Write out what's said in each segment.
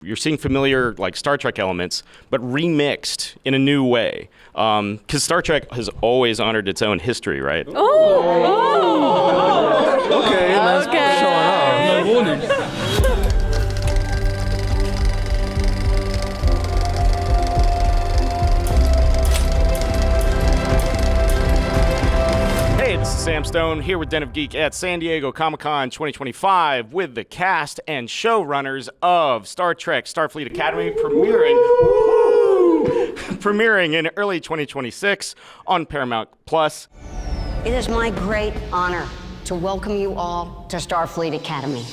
You're seeing familiar like Star Trek elements, but remixed in a new way. Because Star Trek has always honored its own history, right? Okay, that's showing off. No warning. Hey, this is Sam Stone here with Den of Geek at San Diego Comic-Con 2025 with the cast and showrunners of Star Trek Starfleet Academy premiering in early 2026 on Paramount Plus. It is my great honor to welcome you all to Starfleet Academy.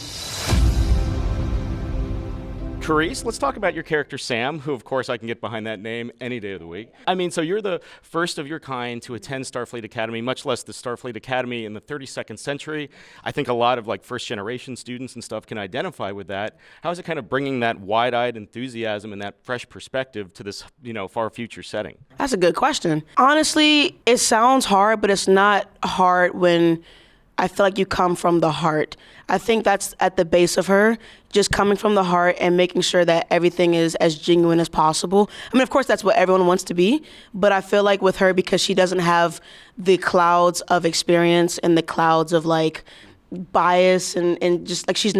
Kerrice, let's talk about your character Sam, who of course I can get behind that name any day of the week. I mean, so you're the first of your kind to attend Starfleet Academy, much less the Starfleet Academy in the 32nd century. I think a lot of like first generation students and stuff can identify with that. How is it kind of bringing that wide-eyed enthusiasm and that fresh perspective to this, far future setting? That's a good question. Honestly, it sounds hard, but it's not hard when I feel like you come from the heart. I think that's at the base of her, just coming from the heart and making sure that everything is as genuine as possible. I mean, of course, that's what everyone wants to be, but I feel like with her, because she doesn't have the clouds of experience and the clouds of like bias and just like she's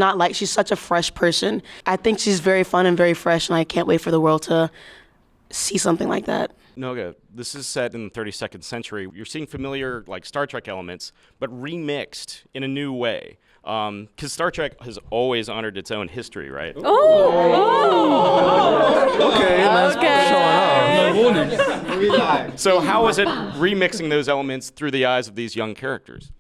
such a fresh person. I think she's very fun and very fresh, and I can't wait for the world to see something like that. Noga, this is set in the 32nd century. You're seeing familiar like Star Trek elements, but remixed in a new way. Because Star Trek has always honored its own history, right? Okay, that's showing off. No warning. So how is it remixing those elements through the eyes of these young characters?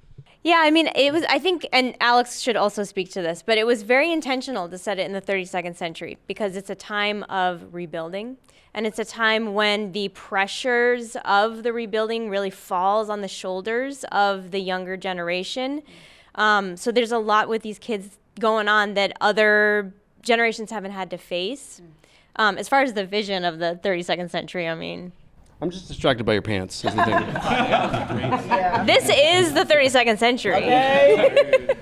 Yeah, I mean, it was, I think, and Alex should also speak to this, but it was very intentional to set it in the 32nd century because it's a time of rebuilding. And it's a time when the pressures of the rebuilding really falls on the shoulders of the younger generation. So there's a lot with these kids going on that other generations haven't had to face. As far as the vision of the 32nd century, I mean, I'm just distracted by your pants. Is the thing. this is the 32nd century. Okay.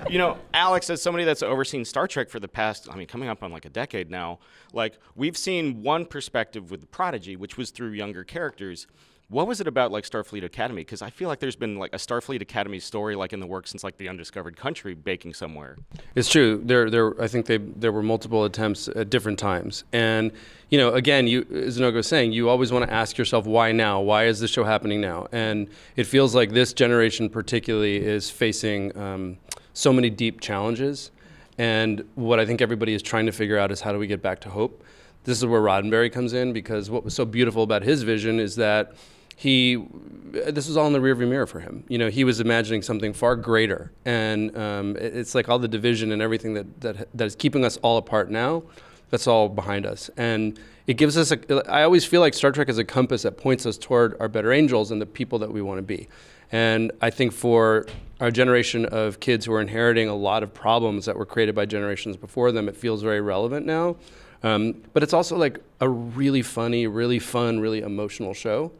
Alex, as somebody that's overseen Star Trek for the past, coming up on like a decade now, like we've seen one perspective with the Prodigy, which was through younger characters. What was it about like Starfleet Academy? Because I feel like there's been like a Starfleet Academy story like in the works since like The Undiscovered Country baking somewhere. It's true. I think there were multiple attempts at different times. And, again, as Noga was saying, you always want to ask yourself, why now? Why is this show happening now? And it feels like this generation particularly is facing so many deep challenges. And what I think everybody is trying to figure out is how do we get back to hope? This is where Roddenberry comes in, because what was so beautiful about his vision is that this was all in the rearview mirror for him. He was imagining something far greater, and it's like all the division and everything that is keeping us all apart now, that's all behind us. And it gives us I always feel like Star Trek is a compass that points us toward our better angels and the people that we want to be. And I think for our generation of kids who are inheriting a lot of problems that were created by generations before them, it feels very relevant now. But it's also like a really funny, really fun, really emotional show.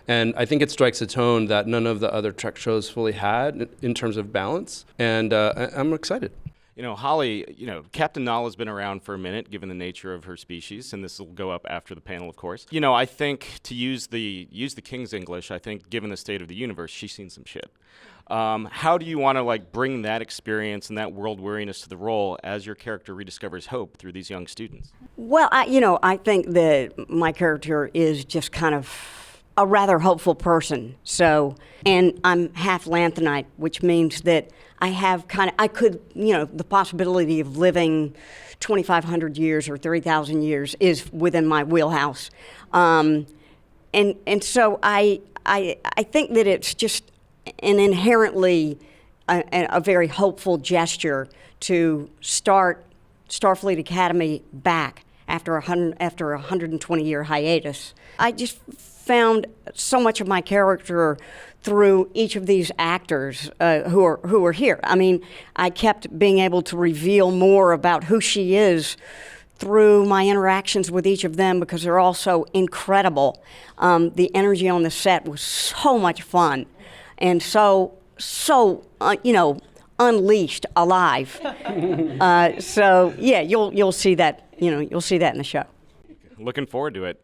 And I think it strikes a tone that none of the other Trek shows fully had in terms of balance. And I'm excited. Holly, Captain Nahla's been around for a minute, given the nature of her species, and this will go up after the panel, of course. I think to use the King's English, I think given the state of the universe, she's seen some shit. How do you want to bring that experience and that world weariness to the role as your character rediscovers hope through these young students? Well, I think that my character is just kind of a rather hopeful person. So, and I'm half Lanthanite, which means that I could, the possibility of living 2,500 years or 3,000 years is within my wheelhouse. And so I think that it's just an inherently a very hopeful gesture to start Starfleet Academy back after a 120-year hiatus. I just found so much of my character through each of these actors who are here. I mean, I kept being able to reveal more about who she is through my interactions with each of them because they're all so incredible. The energy on the set was so much fun and so unleashed, alive. So yeah, you'll see that you'll see that in the show. Looking forward to it.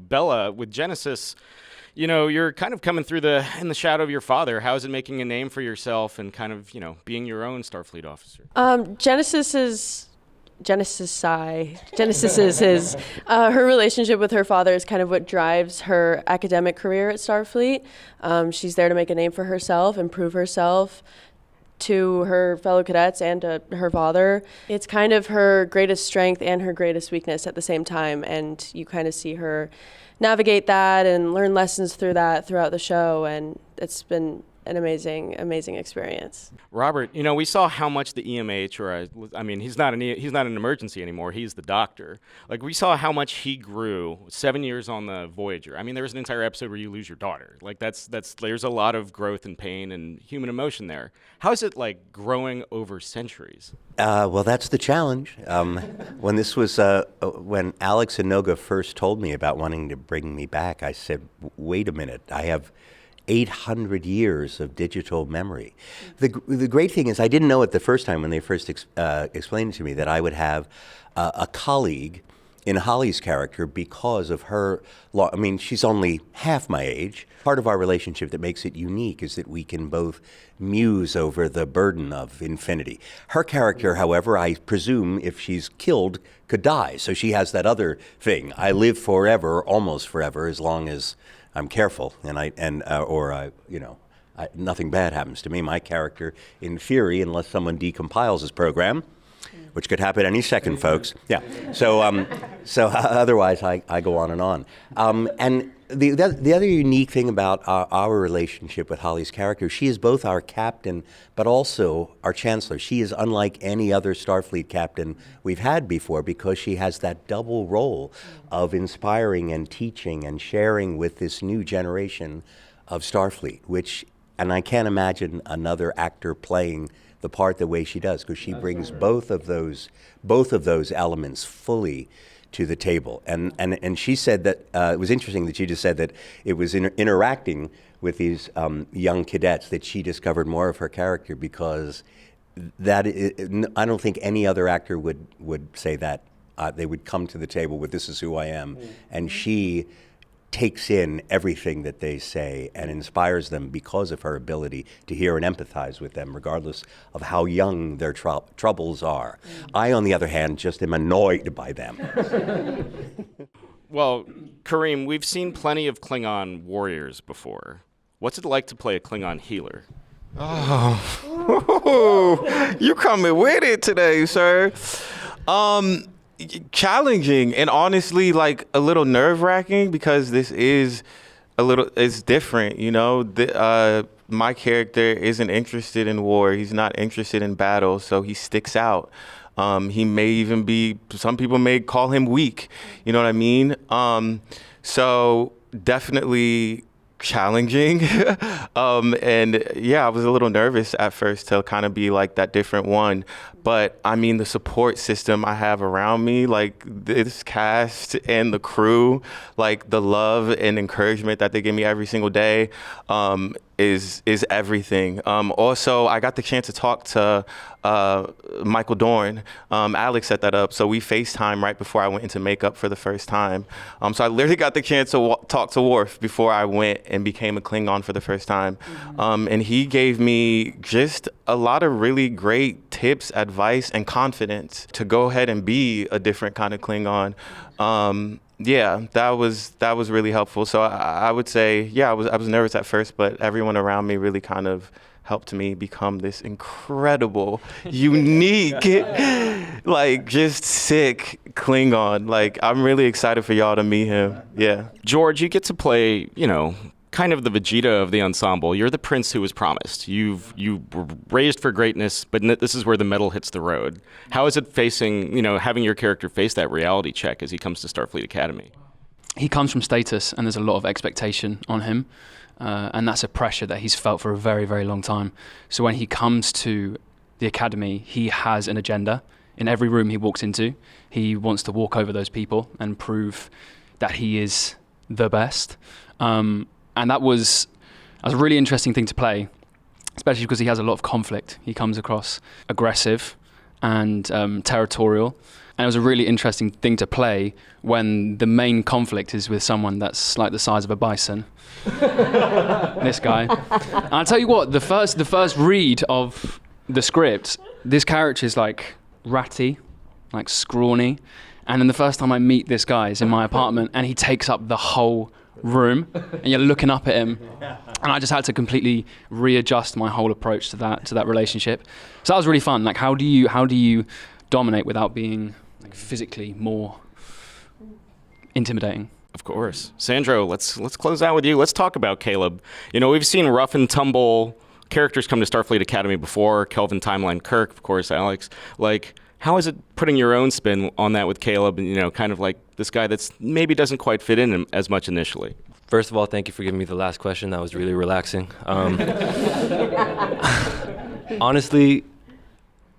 Bella, with Genesis, you're kind of coming through in the shadow of your father. How is it making a name for yourself and kind of, being your own Starfleet officer? Genesis is his, her relationship with her father is kind of what drives her academic career at Starfleet. She's there to make a name for herself and prove herself to her fellow cadets and to her father. It's kind of her greatest strength and her greatest weakness at the same time, and you kind of see her navigate that and learn lessons through that throughout the show, and it's been an amazing experience. Robert, we saw how much the EMH, he's not an emergency anymore. He's the doctor. Like, we saw how much he grew 7 years on the Voyager. There was an entire episode where you lose your daughter. Like, there's a lot of growth and pain and human emotion there. How is it like growing over centuries? Well, that's the challenge. When when Alex and Noga first told me about wanting to bring me back, I said, wait a minute, I have 800 years of digital memory. The great thing is I didn't know it the first time when they first explained it to me that I would have a colleague in Holly's character because of her she's only half my age. Part of our relationship that makes it unique is that we can both muse over the burden of infinity. Her character, however, I presume if she's killed, could die. So she has that other thing. I live forever, almost forever, as long as I'm careful, nothing bad happens to me. My character, in theory, unless someone decompiles his program, which could happen any second, folks. Yeah. So otherwise, I go on and on. And the other unique thing about our relationship with Holly's character, she is both our captain, but also our chancellor. She is unlike any other Starfleet captain we've had before because she has that double role of inspiring and teaching and sharing with this new generation of Starfleet, and I can't imagine another actor playing the part the way she does, because she brings both of those elements fully to the table. And she said that it was interesting that she just said that it was interacting with these young cadets that she discovered more of her character, because I don't think any other actor would say that. They would come to the table with, this is who I am, and she takes in everything that they say and inspires them because of her ability to hear and empathize with them, regardless of how young their troubles are. I, on the other hand, just am annoyed by them. Well, Karim, we've seen plenty of Klingon warriors before. What's it like to play a Klingon healer? Oh, you coming with it today, sir. Challenging and honestly like a little nerve-wracking, because this is it's different, my character isn't interested in war. He's not interested in battle, so he sticks out. He may even some people may call him weak, you know what I mean? So definitely challenging. And yeah, I was a little nervous at first to kind of be like that different one. But the support system I have around me, like this cast and the crew, like the love and encouragement that they give me every single day, is everything. Also, I got the chance to talk to Michael Dorn. Alex set that up, so we FaceTime right before I went into makeup for the first time. So I literally got the chance to talk to Worf before I went and became a Klingon for the first time. And he gave me just a lot of really great tips, advice, and confidence to go ahead and be a different kind of Klingon. Yeah, that was really helpful. So I would say, yeah, I was nervous at first, but everyone around me really kind of helped me become this incredible, unique, like just sick Klingon. Like, I'm really excited for y'all to meet him. Yeah. George, you get to play, kind of the Vegeta of the ensemble. You're the prince who was promised. You were raised for greatness, but this is where the metal hits the road. How is it facing, having your character face that reality check as he comes to Starfleet Academy? He comes from status, and there's a lot of expectation on him, and that's a pressure that he's felt for a very, very long time. So when he comes to the academy, he has an agenda. In every room he walks into, he wants to walk over those people and prove that he is the best. And that was a really interesting thing to play, especially because he has a lot of conflict. He comes across aggressive and territorial, And it was a really interesting thing to play when the main conflict is with someone that's like the size of a bison. This guy. And I'll tell you what, the first read of the script, this character is like ratty, like scrawny. And then the first time I meet this guy is in my apartment, and he takes up the whole room, and you're looking up at him. And I just had to completely readjust my whole approach to that relationship. So that was really fun. Like, how do you dominate without being like physically more intimidating? Of course. Sandro, let's close out with you. Let's talk about Caleb. You know, we've seen rough and tumble characters come to Starfleet Academy before, Kelvin, Timeline, Kirk, of course, Alex. Like, how is it putting your own spin on that with Caleb, and, you know, kind of like this guy that's maybe doesn't quite fit in as much initially? First of all, thank you for giving me the last question. That was really relaxing. Honestly,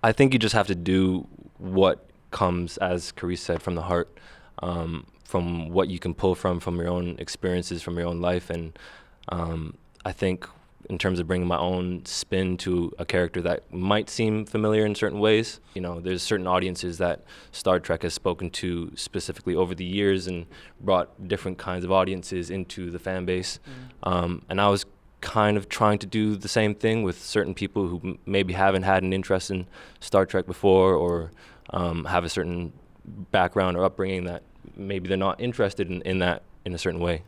I think you just have to do what comes, as Kerrice said, from the heart, from what you can pull from your own experiences, from your own life. And I think in terms of bringing my own spin to a character that might seem familiar in certain ways, you know, there's certain audiences that Star Trek has spoken to specifically over the years and brought different kinds of audiences into the fan base. And I was kind of trying to do the same thing with certain people who maybe haven't had an interest in Star Trek before, or have a certain background or upbringing that maybe they're not interested in that in a certain way.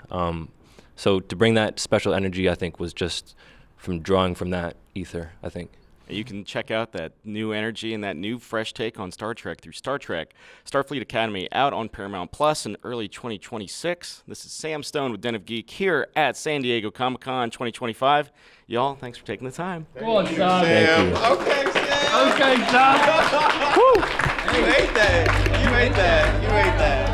So to bring that special energy, I think, was just from drawing from that ether, I think. You can check out that new energy and that new fresh take on Star Trek through Star Trek Starfleet Academy, out on Paramount Plus in early 2026. This is Sam Stone with Den of Geek here at San Diego Comic-Con 2025. Y'all, thanks for taking the time. Go on, Sam. Thank you. Okay, Sam. Okay, Sam. You ate that. You ate that. You ate that.